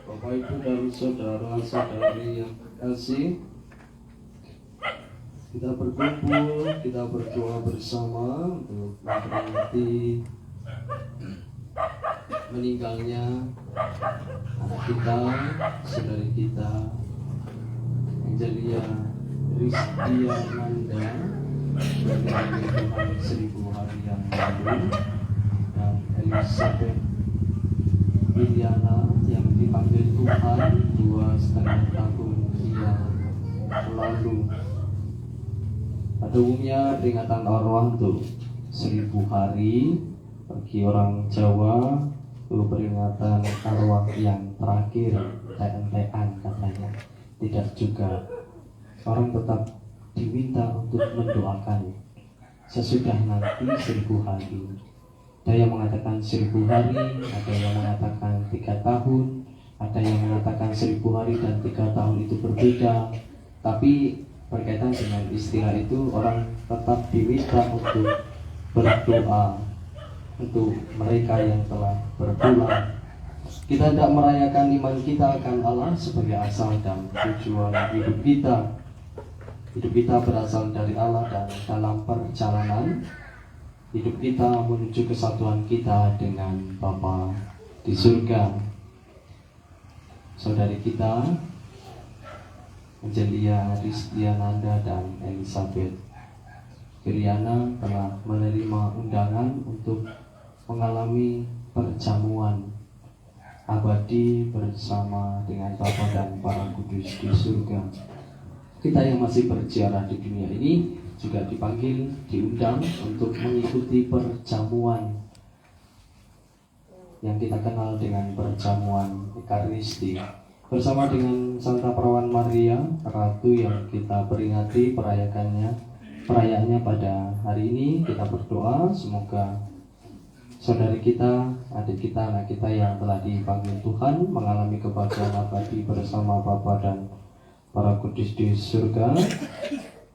Bapak Ibu dan saudara-saudari yang terkasih, kita berkumpul, kita berdoa bersama untuk memperingati meninggalnya anak kita, saudari kita, Angelia Rizdiananda, yang Tuhan 1000 hari yang lalu, dan Elizabeth Iliana yang dipanggil Tuhan 2,5 tahun yang lalu. Pada umumnya peringatan arwah untuk 1000 hari bagi orang Jawa itu peringatan arwah yang terakhir, TNT-an katanya. Tidak juga, orang tetap diminta untuk mendoakan sesudah nanti 1000 hari. Ada yang mengatakan 1000 hari, ada yang mengatakan 3 tahun, ada yang mengatakan 1000 hari dan 3 tahun itu berbeda. Tapi berkaitan dengan istilah itu, orang tetap diminta untuk berdoa untuk mereka yang telah berpulang. Kita tidak merayakan iman kita akan Allah sebagai asal dan tujuan hidup kita. Hidup kita berasal dari Allah, dan dalam perjalanan hidup kita menuju kesatuan kita dengan Bapa di surga. Saudari kita Angelia Rizdiananda dan Elizabeth Iliana telah menerima undangan untuk mengalami perjamuan abadi bersama dengan Bapa dan para kudus di surga. Kita yang masih berziarah di dunia ini juga dipanggil, diundang untuk mengikuti perjamuan yang kita kenal dengan perjamuan Ekaristi bersama dengan Santa Perawan Maria, Ratu yang kita peringati perayaannya pada hari ini. Kita berdoa semoga saudari kita, adik kita, anak kita yang telah dipanggil Tuhan mengalami kebahagiaan abadi bersama Bapa dan para kudus di surga.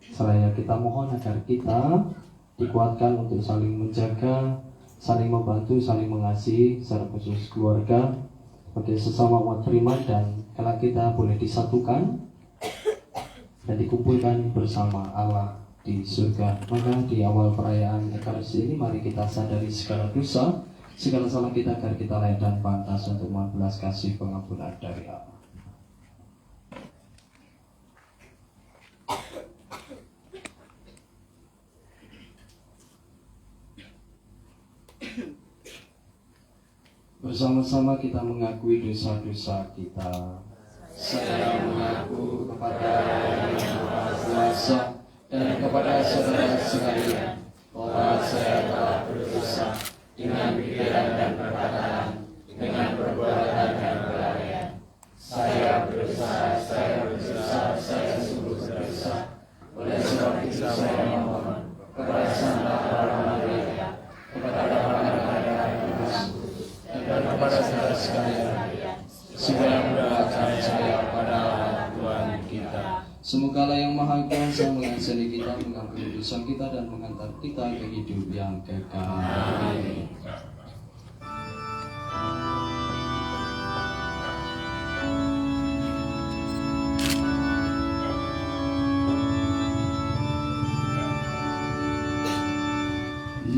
Seraya kita mohon agar kita dikuatkan untuk saling menjaga, saling membantu, saling mengasihi, secara khusus keluarga sebagai sesama umat beriman, dan kalau kita boleh disatukan dan dikumpulkan bersama Allah di surga. Maka di awal perayaan Ekaristi ini mari kita sadari segala dosa, segala salah kita agar kita layak dan pantas untuk membalas kasih pengampunan dari Allah. Bersama-sama kita mengakui dosa-dosa kita. Saya mengaku kepada Yang Maha Kuasa dan kepada saudara sekalian bahwa saya telah berdosa dengan pikiran dan perkataan, dengan perbuatan dan kelalaian. Saya berdosa, saya sungguh berdosa. Oleh sebab itu saya mohon kepada Santa Perawan Maria, kepada dan kepada saudara sekalian, segera mendoakan saya pada Tuhan kita. Semoga Allah yang Maha Kuasa mengasihani kita, mengampuni dosa kita, dan menghantar kita ke hidup yang kekal. Amin.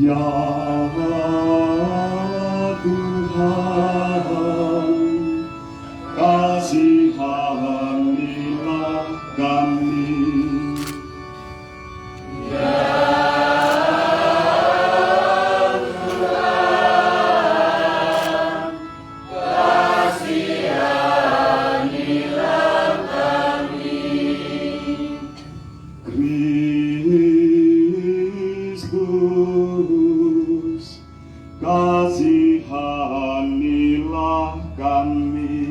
Ya Tuhan, kasihanilah kami. Kristus, kasihanilah kami.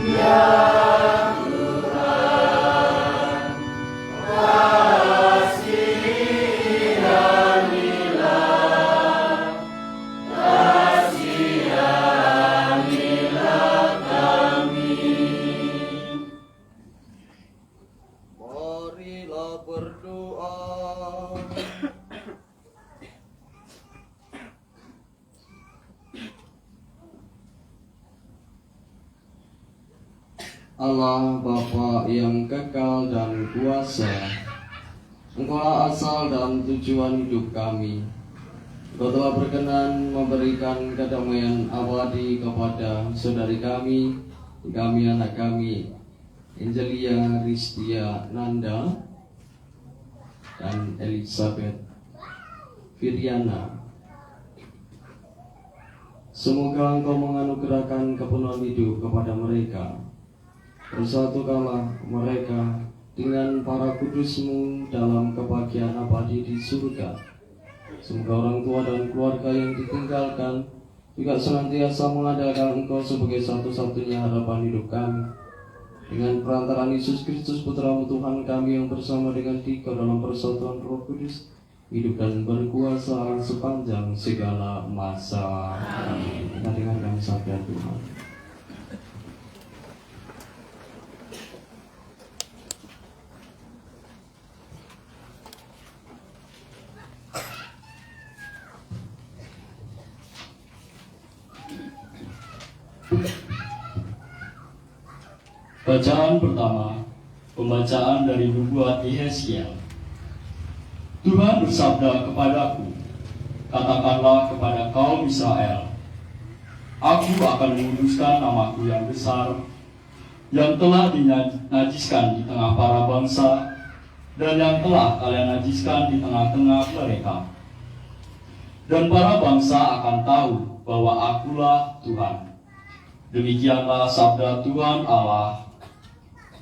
Ya Tuhan, kasihanilah kami. Marilah berdoa. Allah Bapa yang kekal dan kuasa, Engkaulah asal dan tujuan hidup kami. Engkau telah berkenan memberikan kedamaian abadi kepada saudari kami anak kami, Angelia Ristia Nanda dan Elizabeth Viriana. Semoga Engkau menganugerahkan kepenuhan hidup kepada mereka. Bersatukanlah mereka dengan para kudus-Mu dalam kebahagiaan abadi di surga. Semoga orang tua dan keluarga yang ditinggalkan juga senantiasa mengandalkan Engkau sebagai satu-satunya harapan hidup kami. Dengan perantaraan Yesus Kristus Putra-Mu Tuhan kami yang bersama dengan Dikau dalam persatuan Roh Kudus, hidup dan berkuasa sepanjang segala masa. Amin. Kita dengarkan sabda Tuhan. Bacaan pertama, pembacaan dari nubuat Yehezkiel. Tuhan bersabda kepadaku, katakanlah kepada kaum Israel, Aku akan menguduskan namaku yang besar, yang telah dinajiskan di tengah para bangsa, dan yang telah kalian najiskan di tengah-tengah mereka. Dan para bangsa akan tahu bahwa Akulah Tuhan. Demikianlah sabda Tuhan Allah.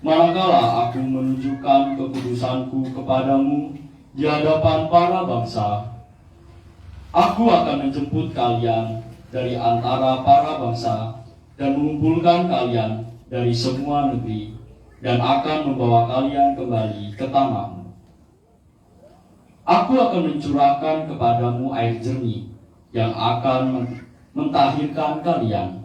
Manakala aku menunjukkan kekudusanku kepadamu di hadapan para bangsa, aku akan menjemput kalian dari antara para bangsa dan mengumpulkan kalian dari semua negeri dan akan membawa kalian kembali ke tanahmu. Aku akan mencurahkan kepadamu air jernih yang akan mentahirkan kalian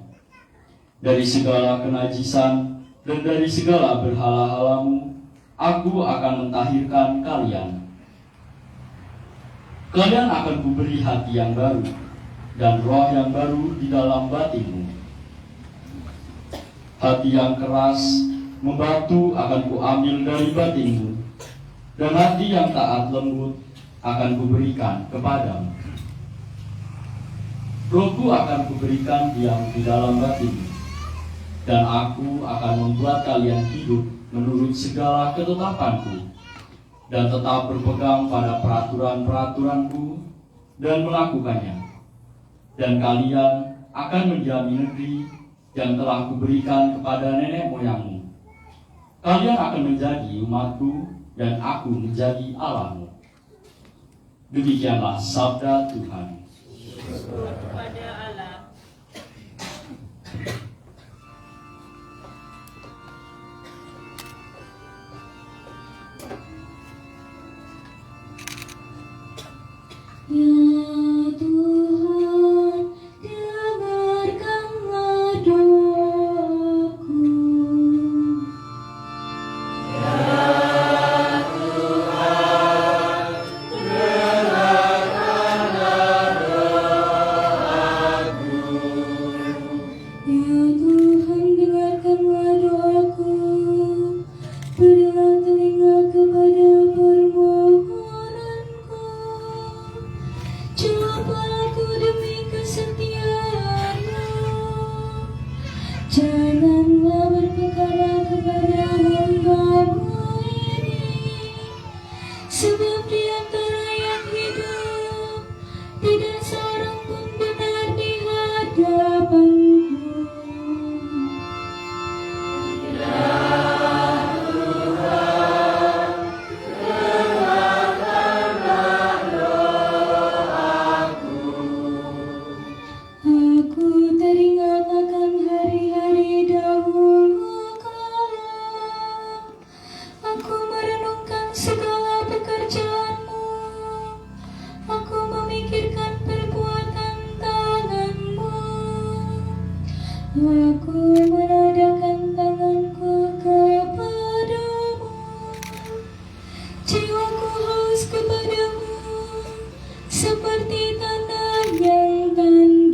dari segala kenajisan dan dari segala berhala-halamu. Aku akan mentahirkan kalian. Kalian akan kuberi hati yang baru dan roh yang baru di dalam batinmu. Hati yang keras membatu akan kuambil dari batinmu, dan hati yang taat lembut akan kuberikan kepadamu. Rohku akan kuberikan diam di dalam batinmu, dan aku akan membuat kalian hidup menurut segala ketetapanku, dan tetap berpegang pada peraturan-peraturanku dan melakukannya. Dan kalian akan mendiami negeri yang telah kuberikan kepada nenek moyangmu. Kalian akan menjadi umatku, dan aku menjadi Allahmu. Demikianlah sabda Tuhan. Kepada Allah. Ya Tuhan, dengarkan Janganlah berperkara kepada hambamu ini, sebab di antara yang hidup tidak seorang pun benar di hadapanku. Aku teringat akan hari-hari dahulu kala aku merenungkan segala pekerjaanmu. Aku memikirkan perbuatan tanganmu. Aku menadahkan tanganku kepadamu. Jiwaku haus kepadamu seperti tanah yang tandus.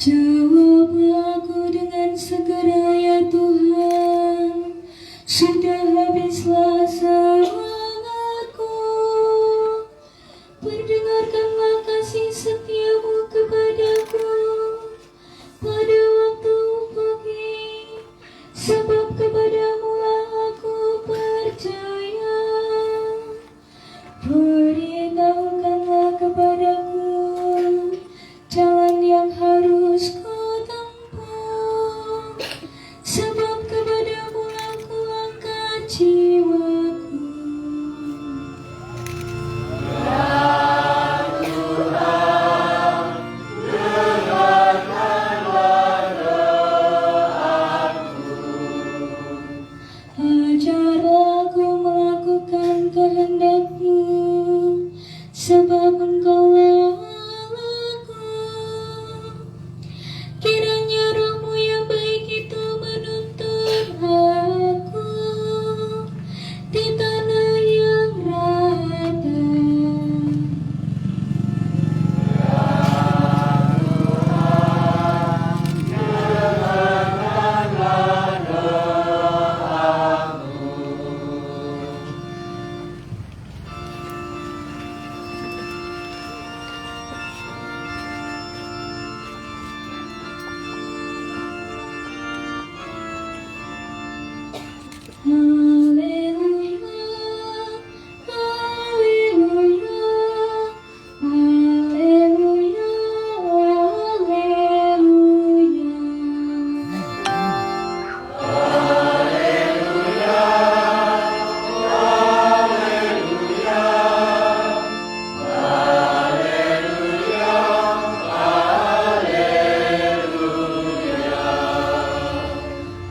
Jawablah aku dengan segera ya Tuhan, sudah habislah semangatku. Perdengarkanlah kasih setiamu kepadaku pada waktu pagi, sebab kepadamu lah aku percaya. Beritahukanlah kepadaku jalan yang harus ku tempuh, sebab kepadamu aku angkat jiwaku. Ajarlah aku melakukan kehendak-Mu, sebab Engkaulah Allahku. Kiranya Roh-Mu yang baik itu menuntun aku di tanah yang rata.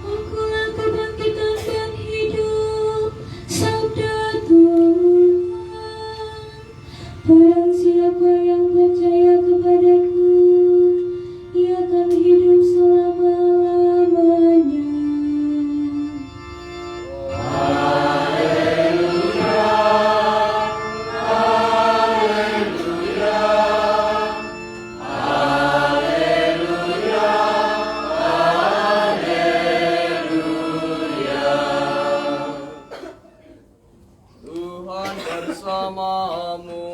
Akulah kebangkitan dan hidup, sabda Tuhan. Barang siapa yang percaya kepadaku, ia akan hidup selama-lamanya. Tuhan bersamamu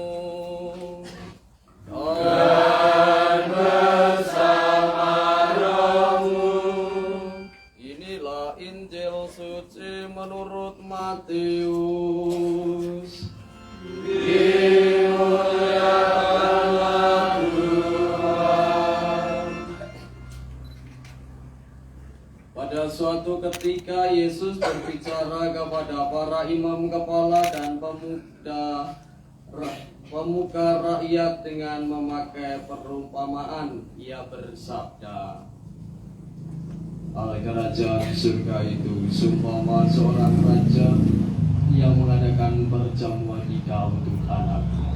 dan bersama rohmu. Inilah Injil suci menurut Matius. Dimuliakanlah Tuhan. Pada suatu ketika Yesus berbicara kepada para imam kepala dan pemuka rakyat dengan memakai perumpamaan. Ia bersabda, Kerajaan surga itu seumpama seorang raja yang mengadakan perjamuan nikah untuk anaknya.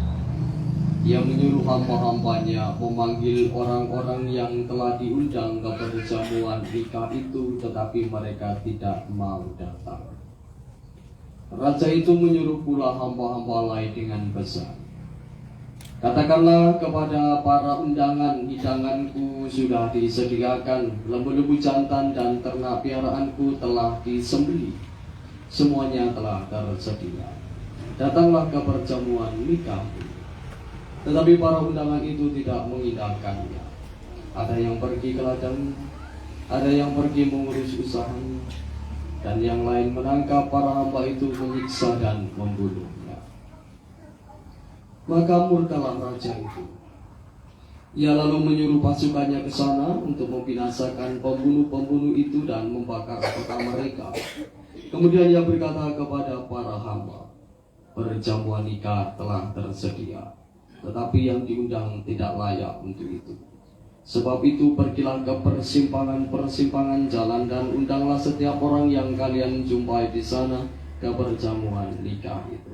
Ia menyuruh hamba-hambanya memanggil orang-orang yang telah diundang ke perjamuan nikah itu, tetapi mereka tidak mau datang. Raja itu menyuruh pula hamba-hamba lain dengan pesan, Katakanlah kepada para undangan, hidanganku sudah disediakan, lembu-lembu jantan dan ternak piaraanku telah disembelih, semuanya telah tersedia. Datanglah ke perjamuan nikahku. Tetapi para undangan itu tidak mengindahkannya. Ada yang pergi ke ladang, ada yang pergi mengurus usahanya, dan yang lain menangkap para hamba itu, menyiksa dan membunuhnya. Maka murkalah raja itu. Ia lalu menyuruh pasukannya ke sana untuk membinasakan pembunuh-pembunuh itu dan membakar kota mereka. Kemudian ia berkata kepada para hamba, perjamuan nikah telah tersedia, tetapi yang diundang tidak layak untuk itu. Sebab itu pergilah ke persimpangan-persimpangan jalan dan undanglah setiap orang yang kalian jumpai di sana ke perjamuan nikah itu.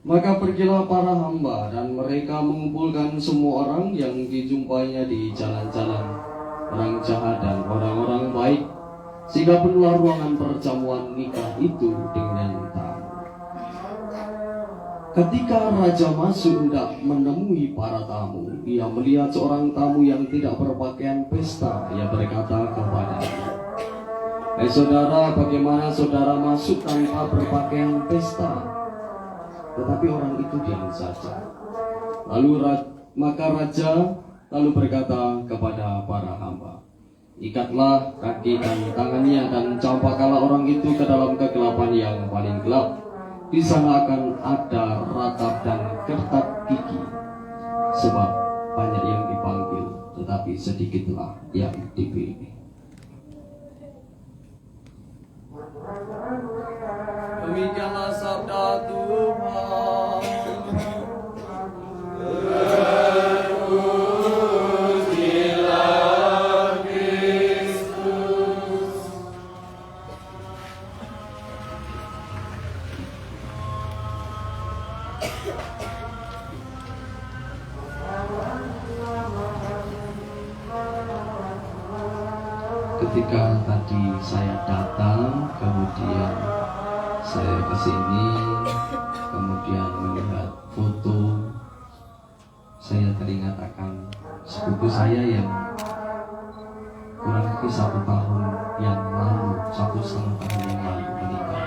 Maka pergilah para hamba dan mereka mengumpulkan semua orang yang dijumpainya di jalan-jalan, orang jahat dan orang-orang baik, sehingga penuhlah ruangan perjamuan nikah itu dengan tamu. Ketika raja masuk hendak menemui para tamu, ia melihat seorang tamu yang tidak berpakaian pesta. Ia berkata kepadanya, "Hai saudara, bagaimana saudara masuk tanpa berpakaian pesta?" Tetapi orang itu diam saja. Maka raja lalu berkata kepada para hamba, "Ikatlah kaki dan tangannya dan campakkanlah orang itu ke dalam kegelapan yang paling gelap. Di sana akan ada ratap dan kertak gigi. Sebab banyak yang dipanggil, tetapi sedikitlah yang dipilih." Demikianlah sabda Tuhan. Terpujilah Kristus. Ketika tadi saya datang, kemudian saya ke sini, kemudian melihat foto, saya teringat akan sepupu saya yang kurang lebih 1 tahun yang lalu, 1,5 tahun yang lalu meninggal.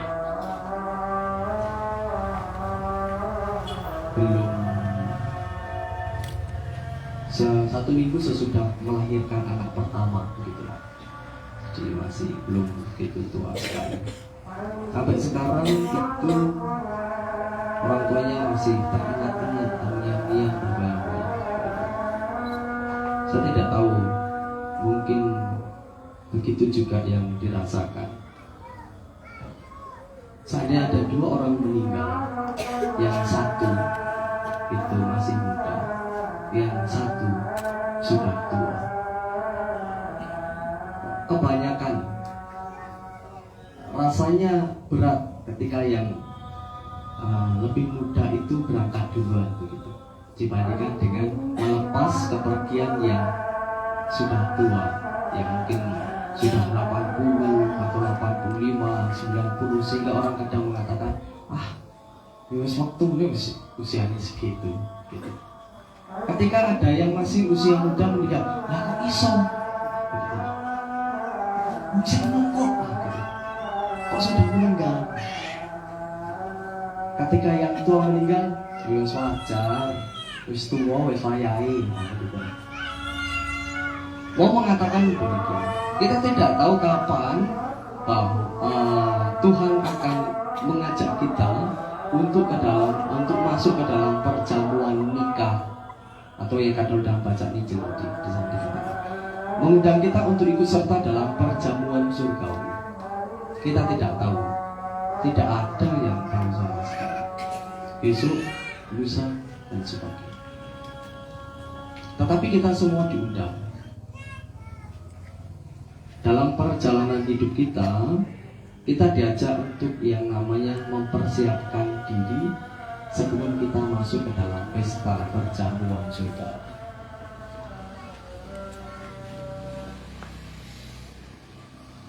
Belum 1 minggu sesudah melahirkan anak pertama, begitu. Jadi masih belum begitu tua sekali. Sampai sekarang itu orang tuanya masih teringat-ingat, terngiang-ngiang, terbayang-bayang. Saya tidak tahu, mungkin begitu juga yang dirasakan. Saatnya ada 2 orang meninggal, yang satu itu masih muda, yang satu sudah tua. Kebanyakan rasanya berat ketika yang lebih muda itu berangkat duluan, begitu, dibandingkan dengan melepas kepergian yang sudah tua, yang mungkin sudah 80 atau 85, 90, sehingga orang kadang mengatakan, waktu ini usianya segitu, gitu. Ketika ada yang masih usia muda meninggal, kok iso? Usia kok sudah meninggal. Ketika yang tua meninggal, wis wajar, wis tua, wis wayahe, gitu. Mau mengatakan demikian, kita tidak tahu kapan Tuhan akan mengajak kita untuk masuk ke dalam perjamuan nikah, atau yang kadang dalam baca Injil di sana dikatakan, mengundang kita untuk ikut serta dalam perjamuan surgawi. Kita tidak tahu, tidak ada yang tahu sama sekali. Besok, lusa, dan sebagainya. Tetapi kita semua diundang. Dalam perjalanan hidup kita diajak untuk yang namanya mempersiapkan diri sebelum kita masuk ke dalam pesta perjamuan surga.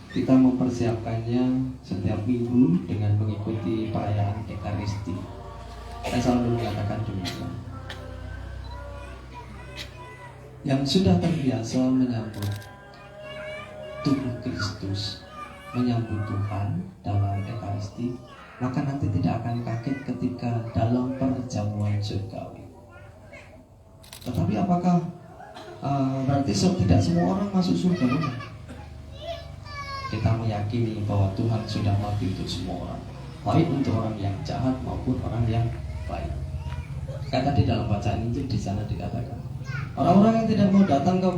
Kita mempersiapkannya setiap minggu dengan mengikuti perayaan Ekaristi. Saya selalu mengatakan demikian. yang sudah terbiasa menyambut tubuh Kristus, menyambut Tuhan dalam Ekaristi, maka nanti tidak akan kaget ketika dalam perjamuan surgawi. Tetapi apakah berarti tidak semua orang masuk surga? Bukan. Kita meyakini bahwa Tuhan sudah mati untuk semua orang, baik untuk orang yang jahat maupun orang yang baik. Kata di dalam bacaan Injil di sana dikatakan, orang-orang yang tidak mau datang ke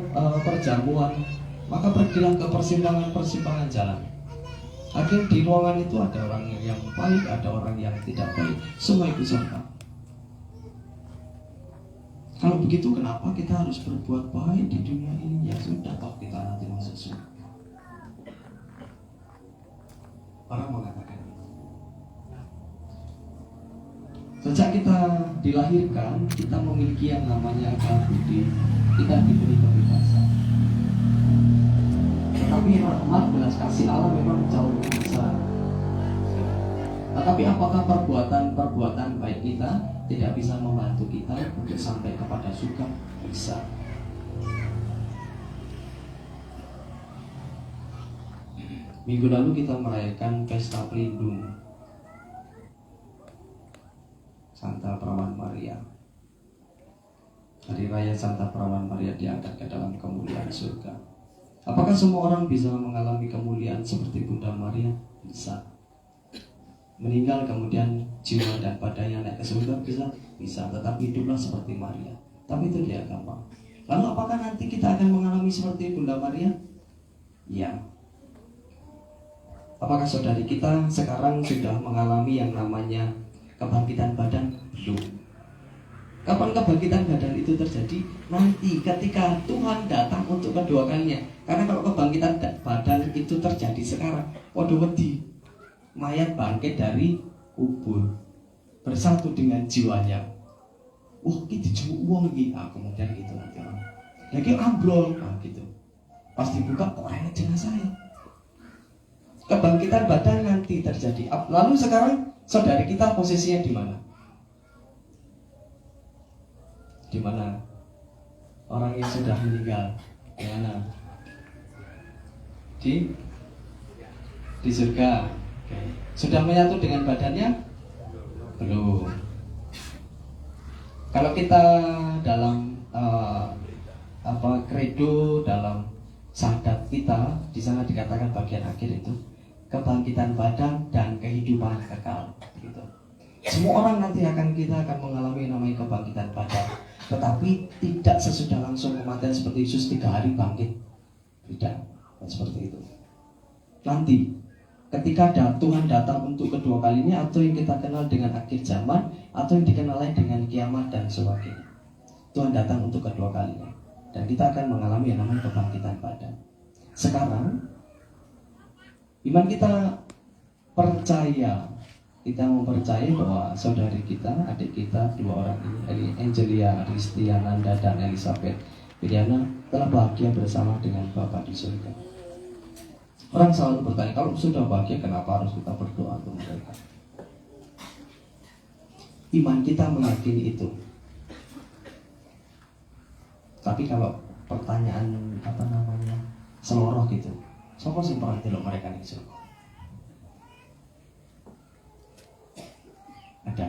perjamuan, maka pergilah ke persimpangan-persimpangan jalan. Akhirnya di ruangan itu ada orang yang baik, ada orang yang tidak baik, semua itu sama. Kalau begitu kenapa kita harus berbuat baik di dunia ini? Ya sudah, toh kita nanti masuk surga. Orang mengatakan itu. Sejak kita dilahirkan, kita memiliki yang namanya akal budi, kita diberi kebebasan. Tetapi rahmat belas kasih Allah memang jauh lebih besar. Tetapi apakah perbuatan baik kita tidak bisa membantu kita untuk sampai kepada surga? Bisa. Minggu lalu kita merayakan pesta pelindung Santa Perawan Maria. Hari raya Santa Perawan Maria diangkat ke dalam kemuliaan surga. Apakah semua orang bisa mengalami kemuliaan seperti Bunda Maria? Bisa. Meninggal kemudian jiwa dan badannya naik ke surga? Bisa. Tetapi hiduplah seperti Maria. Tapi itu di agama. Lalu apakah nanti kita akan mengalami seperti Bunda Maria? Ya. Apakah saudari kita sekarang sudah mengalami yang namanya kebangkitan badan? Belum. Kapan kebangkitan badan itu terjadi? Nanti ketika Tuhan datang untuk kedua kalinya. Karena kalau kebangkitan badan itu terjadi sekarang, waduh wedi, mayat bangkit dari kubur bersatu dengan jiwanya. Wah, kita dijemuk uang lagi. Kemudian gitu nanti orang. Lagi ambrol, gitu. Pas dibuka kok ada jenazah saya. Kebangkitan badan nanti terjadi. Lalu sekarang saudari kita posisinya di mana? Di mana? Orang yang sudah meninggal di mana? Di surga. Oke. Sudah menyatu dengan badannya? Belum. Kalau kita dalam kredo, dalam syahadat kita, di sana dikatakan bagian akhir itu kebangkitan badan dan kehidupan kekal, gitu. Semua orang nanti kita akan mengalami namanya kebangkitan badan, tetapi tidak sesudah langsung kematian seperti Yesus 3 hari bangkit, tidak seperti itu. Nanti ketika Tuhan datang untuk kedua kalinya, atau yang kita kenal dengan akhir zaman, atau yang dikenal dengan kiamat dan sebagainya, Tuhan datang untuk kedua kalinya, dan kita akan mengalami yang namanya kebangkitan badan. Sekarang iman kita percaya, kita mempercayai bahwa saudari kita, adik kita, 2 orang ini, Angelia, Kristiananda, dan Elizabeth Piliana, telah bahagia bersama dengan Bapa di surga. Orang selalu bertanya, kalau sudah bahagia kenapa harus kita berdoa untuk mereka? Iman kita meyakini itu. Tapi kalau pertanyaan seloroh gitu, siapa sih pernah delok mereka ning surga? Ada.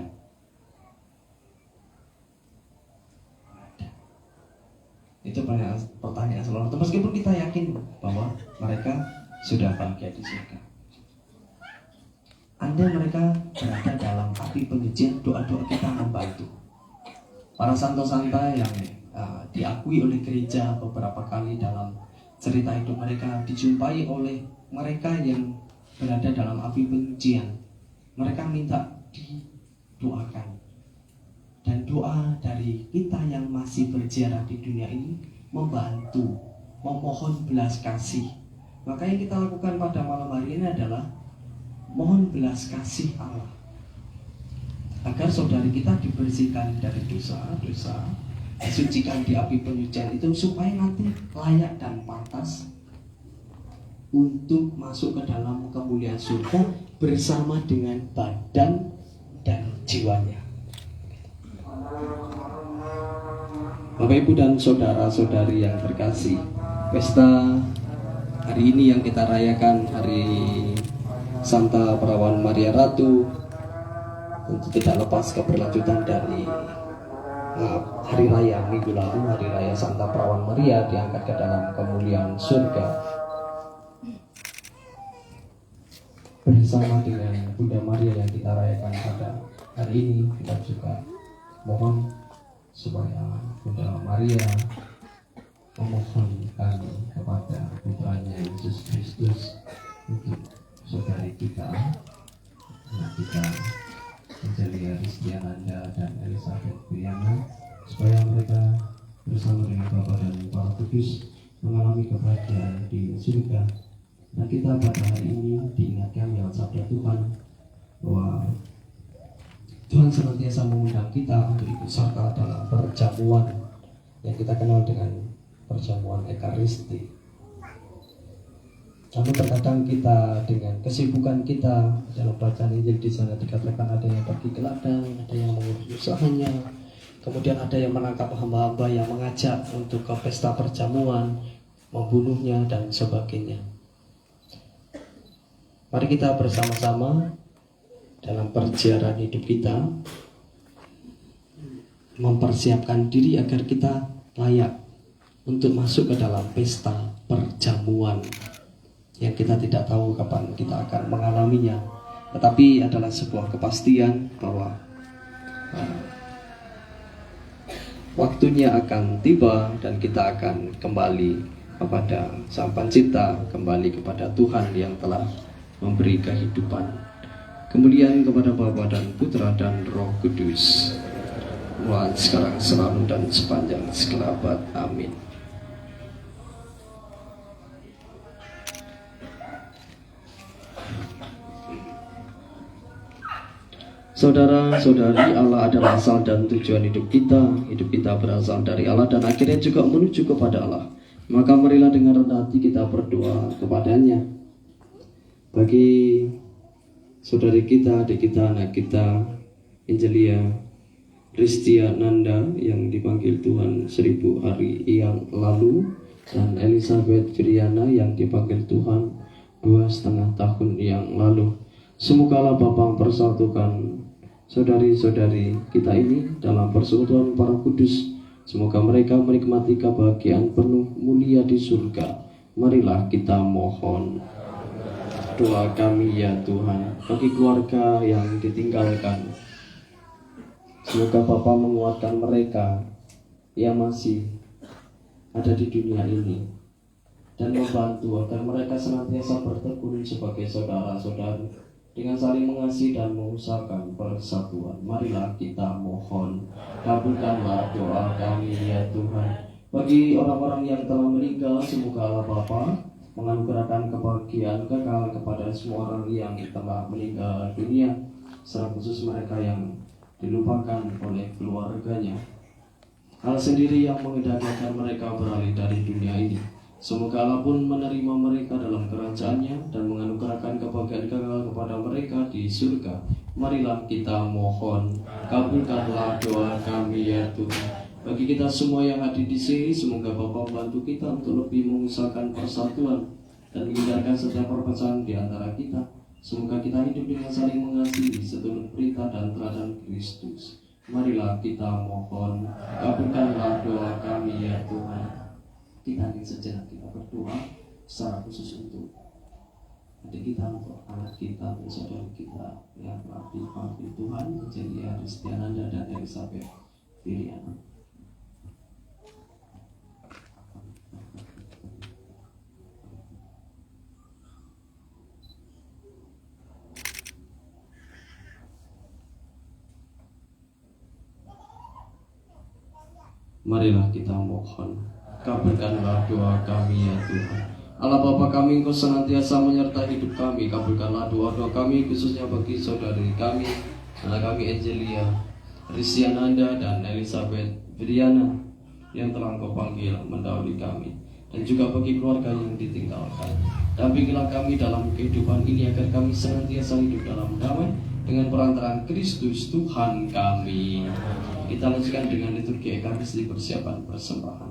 Itu pertanyaan seloroh. Meskipun kita yakin bahwa mereka sudah bahagia di surga. Andai mereka berada dalam api penyucian, doa-doa kita membantu. Para santo-santa yang diakui oleh gereja beberapa kali dalam cerita hidup mereka, dijumpai oleh mereka yang berada dalam api penyucian. Mereka minta didoakan. Dan doa dari kita yang masih berziarah di dunia ini membantu, memohon belas kasih. Maka yang kita lakukan pada malam hari ini adalah mohon belas kasih Allah, agar saudari kita dibersihkan dari dosa-dosa, disucikan di api penyucian itu, supaya nanti layak dan pantas untuk masuk ke dalam kemuliaan surga bersama dengan badan dan jiwanya. Bapak Ibu dan saudara-saudari yang terkasih, pesta hari ini yang kita rayakan, hari Santa Perawan Maria Ratu, tentu tidak lepas keberlanjutan dari hari raya minggu lalu, hari raya Santa Perawan Maria diangkat ke dalam kemuliaan surga. Bersama dengan Bunda Maria yang kita rayakan pada hari ini, kita juga mohon supaya Bunda Maria memohonkan kepada putranya Yesus Kristus untuk saudari kita, anak kita Angelia Ristiananda dan Elizabeth Briana, supaya mereka bersama dengan Bapa dan Roh Kudus mengalami kebahagiaan di surga. Dan kita pada hari ini diingatkan lewat sabda Tuhan bahwa Tuhan senantiasa mengundang kita untuk ikut serta dalam perjamuan yang kita kenal dengan perjamuan Ekaristi. Namun terkadang kita dengan kesibukan kita dalam bacaan Injil di sana dikatakan ada yang pergi ke ladang, ada yang mengurus usahanya, kemudian ada yang menangkap hamba-hamba yang mengajak untuk ke pesta perjamuan, membunuhnya dan sebagainya. Mari kita bersama-sama dalam perjalanan hidup kita mempersiapkan diri agar kita layak untuk masuk ke dalam pesta perjamuan yang kita tidak tahu kapan kita akan mengalaminya, tetapi adalah sebuah kepastian bahwa waktunya akan tiba dan kita akan kembali kepada Sang Pencipta, kembali kepada Tuhan yang telah memberi kehidupan. Kemudian kepada Bapa dan Putra dan Roh Kudus, mulai sekarang, selalu, dan sepanjang segala abad. Amin. Saudara-saudari, Allah adalah asal dan tujuan hidup kita. Hidup kita berasal dari Allah dan akhirnya juga menuju kepada Allah. Maka marilah dengan rendah hati kita berdoa kepadanya. Bagi saudari kita, adik kita, anak kita, Angelia Ristiananda yang dipanggil Tuhan 1000 hari yang lalu, dan Elizabeth Briana yang dipanggil Tuhan 2,5 tahun yang lalu. Semoga Allah Bapa mempersatukan saudari-saudari kita ini dalam persekutuan para kudus. Semoga mereka menikmati kebahagiaan penuh mulia di surga. Marilah kita mohon. Doa kami ya Tuhan, bagi keluarga yang ditinggalkan, semoga Bapa menguatkan mereka yang masih ada di dunia ini dan membantu agar mereka senantiasa bertekun sebagai saudara-saudari dengan saling mengasihi dan mengusahakan persatuan. Marilah kita mohon. Kabulkanlah doa kami ya Tuhan. Bagi orang-orang yang telah meninggal, semoga Allah Bapa menganugerahkan kebahagiaan kekal kepada semua orang yang telah meninggal dunia, secara khusus mereka yang dilupakan oleh keluarganya. Hal sendiri yang mengendalikan mereka beralih dari dunia ini. Semoga Allah pun menerima mereka dalam kerajaannya dan menganugerahkan kebahagiaan kekal kepada mereka di surga. Marilah kita mohon. Kabulkanlah doa kami ya Tuhan. Bagi kita semua yang hadir di sini, semoga Bapa membantu kita untuk lebih mengusahakan persatuan dan menghindarkan setiap perpecahan di antara kita. Semoga kita hidup dengan saling mengasihi seturut perintah dan teladan Kristus. Marilah kita mohon. Kabulkanlah doa kami ya Tuhan. Kita ingin sejenak kita berdoa secara khusus untuk adik kita, untuk anak kita, untuk saudara kita yang telah dipanggil Tuhan, Angelia Ristiananda dan Elizabeth Briana. Marilah kita mohon. Kabulkanlah doa kami ya Tuhan. Allah Bapa kami, Engkau senantiasa menyertai hidup kami. Kabulkanlah doa-doa kami, khususnya bagi saudari kami, anak kami Angelia Ristiananda dan Elizabeth Briana yang telah Engkau panggil mendahului kami, dan juga bagi keluarga yang ditinggalkan. Dampingilah kami dalam kehidupan ini agar kami senantiasa hidup dalam damai dengan perantaraan Kristus Tuhan kami. Kita lanjutkan dengan liturgi Ekaristi persiapan persembahan.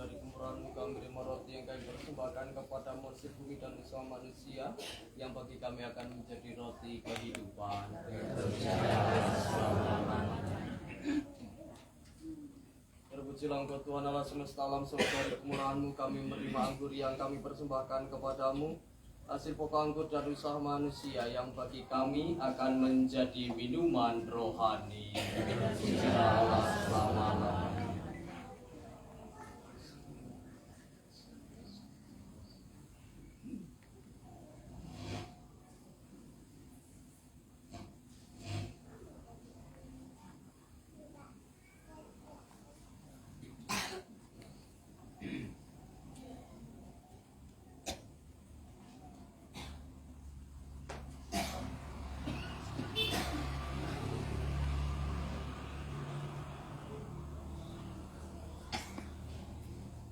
Dari kemurahan-Mu kami menerima roti yang kami persembahkan kepadamu hasil bumi dan usaha manusia yang bagi kami akan menjadi roti kehidupan. Terpujilah Engkau Tuhan Allah semesta alam, sebab dari kemurahan-Mu kami menerima anggur yang kami persembahkan kepadamu hasil pokok anggur dan usaha manusia yang bagi kami akan menjadi minuman rohani. Terpujilah Allah selama-lamanya.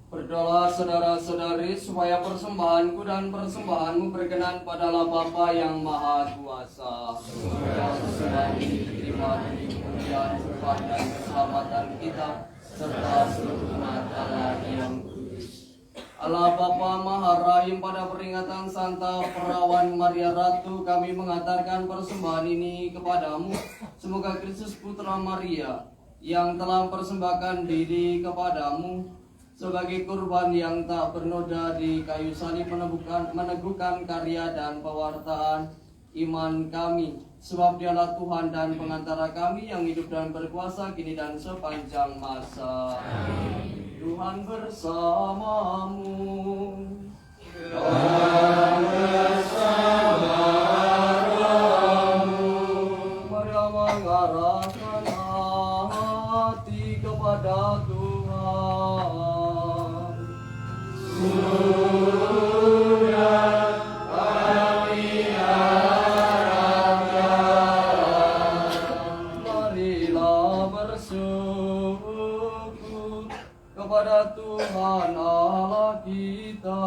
Berdoalah saudara-saudari supaya persembahanku dan persembahanmu berkenan pada Allah Bapa yang Maha Kuasa. Semoga persembahan ini diterima demi kemuliaan Tuhan dan keselamatan kita serta seluruh umat Allah yang kudus. Allah Bapa Maha Rahim, pada peringatan Santa Perawan Maria Ratu kami mengantarkan persembahan ini kepadamu Semoga Kristus Putra Maria yang telah mempersembahkan diri kepadamu sebagai kurban yang tak bernoda di kayu salib meneguhkan karya dan pewartaan iman kami. Sebab Dialah Tuhan dan pengantara kami yang hidup dan berkuasa kini dan sepanjang masa. Tuhan bersamamu. Maria mengarahkan hati kepada Tuhan. Marilah bersyukur kepada Tuhan Allah kita.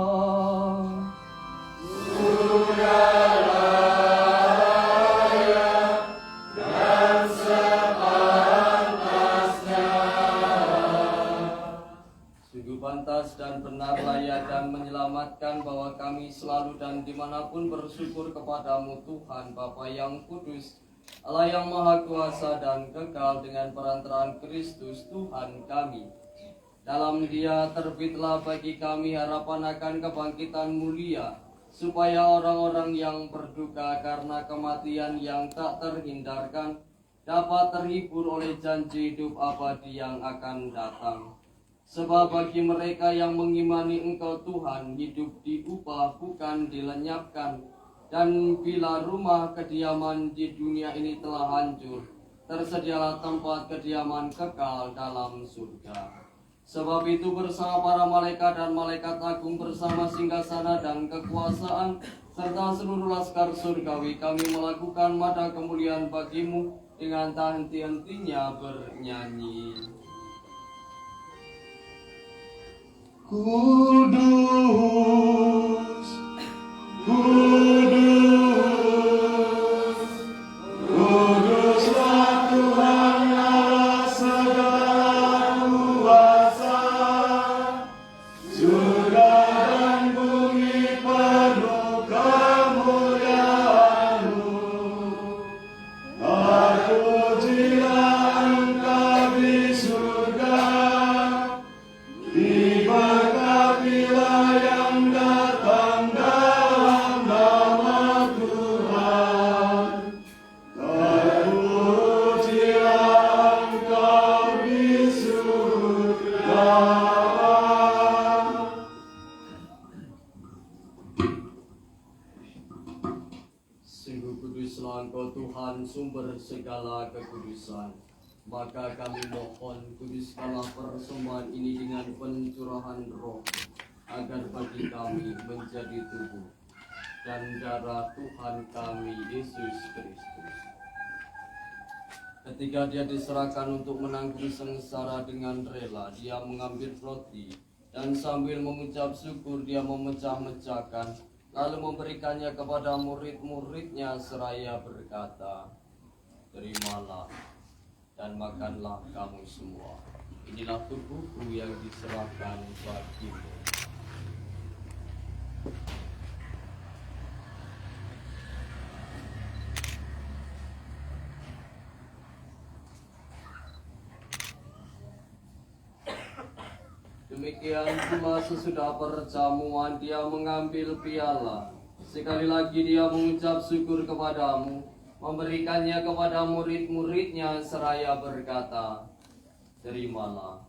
Sungguh pantas dan benar, layak dan menyelamatkan bahwa kami selalu dan dimanapun bersyukur kepadamu Tuhan Bapa yang kudus, Allah yang maha kuasa dan kekal, dengan perantaraan Kristus Tuhan kami. Dalam Dia terbitlah bagi kami harapan akan kebangkitan mulia, supaya orang-orang yang berduka karena kematian yang tak terhindarkan dapat terhibur oleh janji hidup abadi yang akan datang. Sebab bagi mereka yang mengimani Engkau Tuhan, hidup diubah bukan dilenyapkan. Dan bila rumah kediaman di dunia ini telah hancur, tersedialah tempat kediaman kekal dalam surga. Sebab itu bersama para malaikat dan malaikat agung, bersama singgasana dan kekuasaan, serta seluruh laskar surgawi, kami melakukan mada kemuliaan bagimu dengan tak henti-hentinya bernyanyi. Kudus, kudus, kuduslah Tuhan Allah segala kuasa. Surga dan bumi penuh kemuliaan-Mu. Terpujilah Engkau di surga, diberkatilah yang datang dalam nama Tuhan. Terpujilah Engkau di surga. Sungguh kuduslah Engkau Tuhan, sumber segala kekudusan. Maka kami mohon, kuduskanlah persembahan ini dengan pencurahan roh, agar bagi kami menjadi tubuh dan darah Tuhan kami Yesus Kristus. Ketika Dia diserahkan untuk menanggung sengsara dengan rela, Dia mengambil roti dan sambil mengucap syukur Dia memecah-mecahkan, lalu memberikannya kepada murid-muridnya seraya berkata, "Terimalah dan makanlah kamu semua. Inilah tubuhku yang diserahkan bagimu." Demikian pula sesudah perjamuan Dia mengambil piala. Sekali lagi Dia mengucap syukur kepadamu, memberikannya kepada murid-muridnya seraya berkata, "Terimalah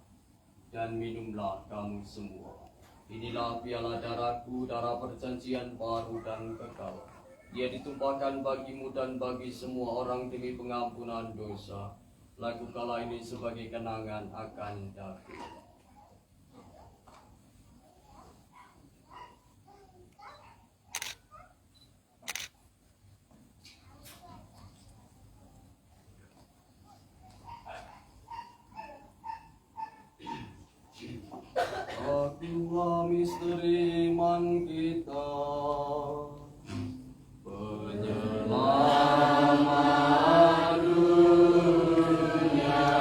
dan minumlah kamu semua. Inilah piala darahku, darah perjanjian baru dan kekal. Dia ditumpahkan bagimu dan bagi semua orang demi pengampunan dosa. Lakukanlah ini sebagai kenangan akan daku." Akulah misteri iman kita, penyelamat dunia,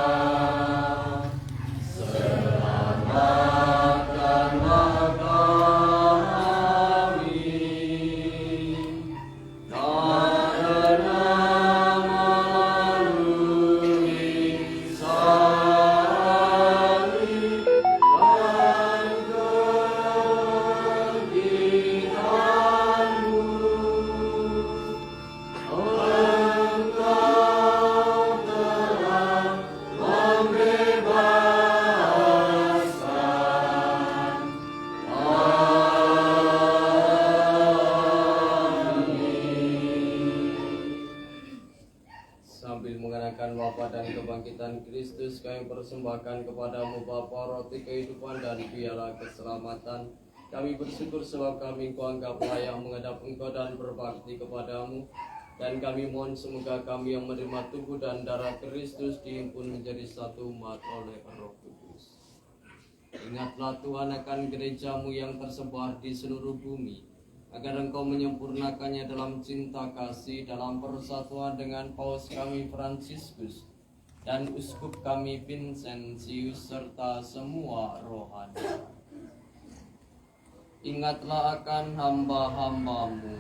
sambil mengenakan wafat dan kebangkitan Kristus, kami persembahkan kepadamu Bapa roti kehidupan dan piala keselamatan. Kami bersyukur sebab kami Engkau anggap layak menghadap Engkau dan berbakti kepadamu. Dan kami mohon semoga kami yang menerima tubuh dan darah Kristus dihimpun menjadi satu umat oleh Roh Kudus. Ingatlah Tuhan akan gerejamu yang tersebar di seluruh bumi, agar Engkau menyempurnakannya dalam cinta kasih, dalam persatuan dengan Paus kami Fransiskus dan Uskup kami Vincentius serta semua rohani. Ingatlah akan hamba-hambamu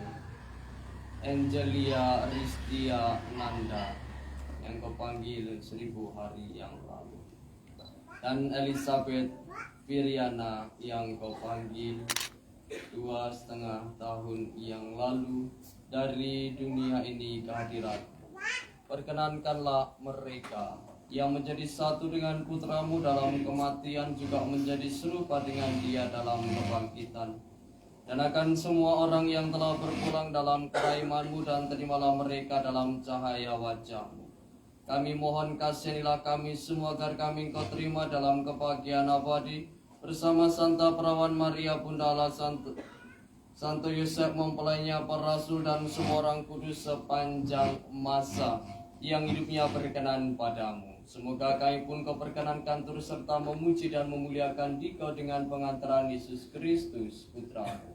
Angelia Ristia Nanda yang Kau panggil 1000 hari yang lalu, dan Elizabeth Viriana yang Kau panggil 2,5 tahun yang lalu dari dunia ini ke hadirat-Mu. Perkenankanlah mereka yang menjadi satu dengan putramu dalam kematian juga menjadi serupa dengan dia dalam kebangkitan. Dan akan semua orang yang telah berpulang dalam keraiman-Mu, dan terimalah mereka dalam cahaya wajah-Mu. Kami mohon kasihanilah kami semua agar kami Engkau terima dalam kebahagiaan abadi bersama Santa Perawan Maria Bunda Allah, Santo Yosef mempelainya, para rasul dan semua orang kudus sepanjang masa yang hidupnya berkenan padamu. Semoga kami pun Kau perkenankan turut serta memuji dan memuliakan Dikau dengan pengantaran Yesus Kristus Putra-Mu.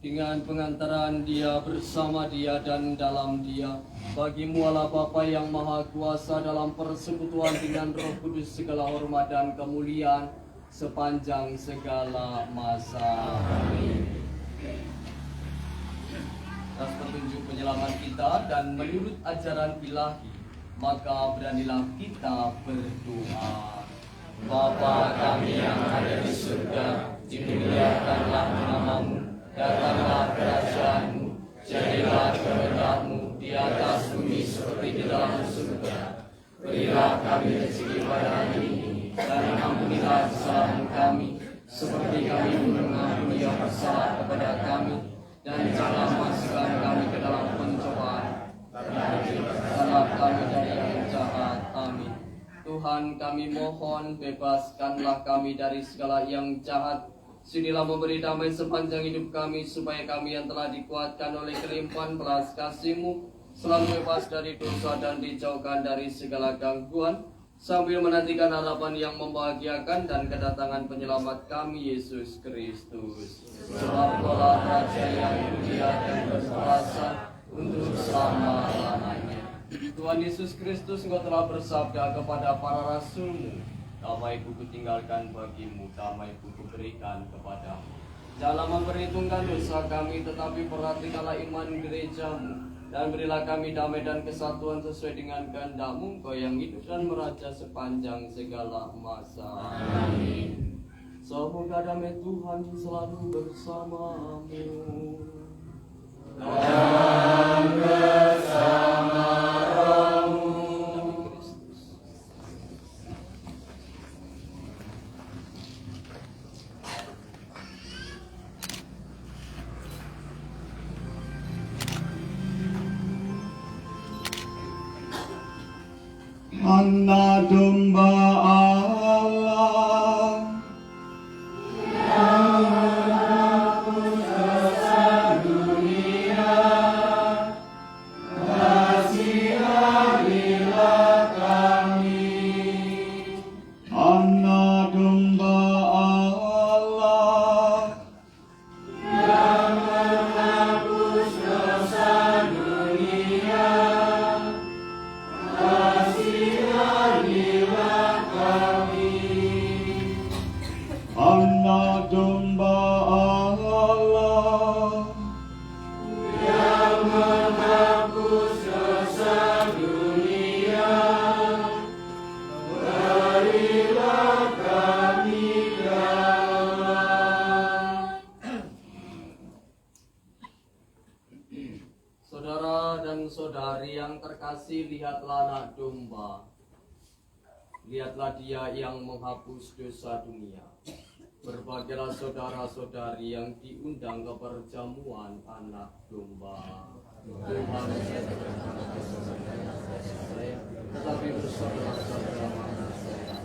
Dengan pengantaran Dia, bersama Dia, dan dalam Dia, bagi-Mu Allah Bapa yang Maha Kuasa, dalam persekutuan dengan Roh Kudus, segala hormat dan kemuliaan sepanjang segala masa. Amin. Atas petunjuk penyelamat kita dan menurut ajaran ilahi, maka beranilah kita berdoa. Bapa kami yang ada di surga, dimuliakanlah nama-Mu. Datanglah kerajaan-Mu, jadilah kehendak-Mu di atas bumi seperti di dalam surga. Berilah kami rezeki pada hari ini, dan ampunilah kesalahan kami, seperti kami mengampuni yang bersalah kepada kami. Dan janganlah masukkan kami ke dalam pencobaan, tetapi bebaskanlah kami dari yang jahat. Amin. Tuhan, kami mohon, bebaskanlah kami dari segala yang jahat. Sinilah memberi damai sepanjang hidup kami, supaya kami yang telah dikuatkan oleh kelimpahan belas kasih-Mu selalu bebas dari dosa dan dijauhkan dari segala gangguan, sambil menantikan harapan yang membahagiakan dan kedatangan penyelamat kami, Yesus Kristus. Sebab Kaulah Raja yang mulia dan berkuasa untuk selama-lamanya. Tuhan Yesus Kristus, Engkau telah bersabda kepada para rasul-Mu, damai-Ku kutinggalkan bagi-Mu, damai-Ku kuberikan kepadamu. Janganlah memperhitungkan dosa kami, tetapi perhatikanlah iman gereja-Mu, dan berilah kami damai dan kesatuan sesuai dengan kehendak-Mu, Engkau yang hidup dan meraja sepanjang segala masa. Amin. Semoga damai Tuhan selalu bersamamu. Dan bersama rohmu. Anak domba Allah yang menebus dosa dunia, kasihanilah kami. Anak domba Allah yang menebus dosa dunia, kasihanilah kami. Anak domba Allah yang menebus dosa dunia, berilah kami jalan. Saudara dan saudari yang terkasih, lihatlah anak domba. Lihatlah Dia yang menghapus dosa dunia. Berbahagialah saudara-saudari yang diundang ke perjamuan anak domba. Tuhan saya, tetapi bersaudara-saudara mana saya.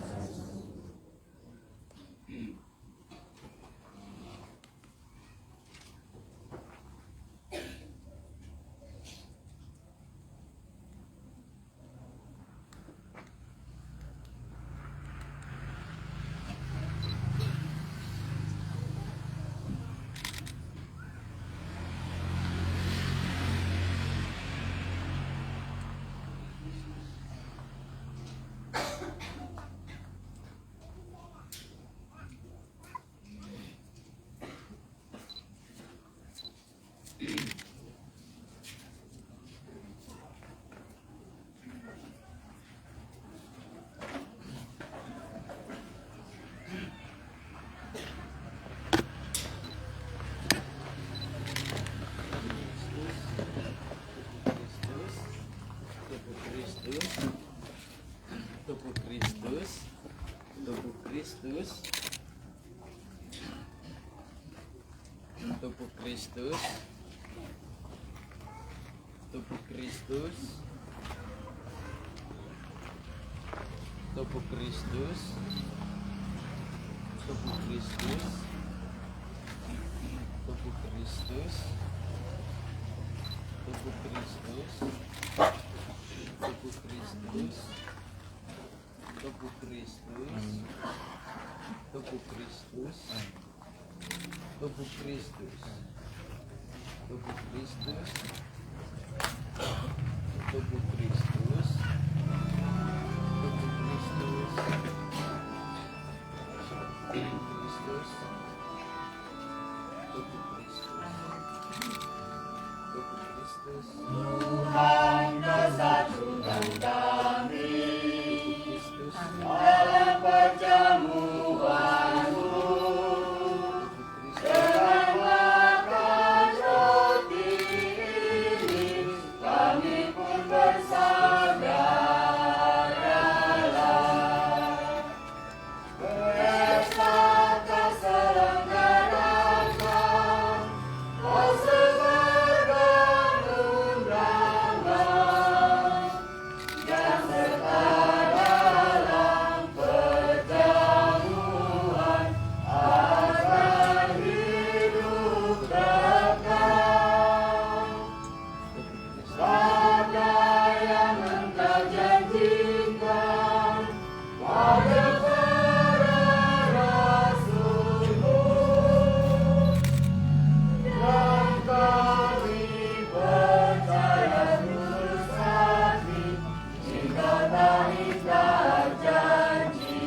Tubuh Kristus, tubuh Kristus, tubuh Kristus, tubuh Kristus, tubuh Kristus, tubuh Kristus, tubuh Kristus, tubuh Kristus, tubuh Kristus, tubuh Kristus, tubuh Kristus, tubuh Kristus, tubuh Kristus, tubuh Kristus, tubuh Kristus, tubuh Kristus, tubuh Kristus, Tuhan kesatukan kami Kristus, dalam perjamuan-Mu. Dengan makan roti ini, kami pun bersaudaraan. Pesta terselenggarakan, kau sebarkan undangan, dan serta dalam perjamuan akan hidup kekal. Sabda yang Engkau janjikan pada para rasul-Mu, dan kami percaya tulus hati jika tak ingkar janji.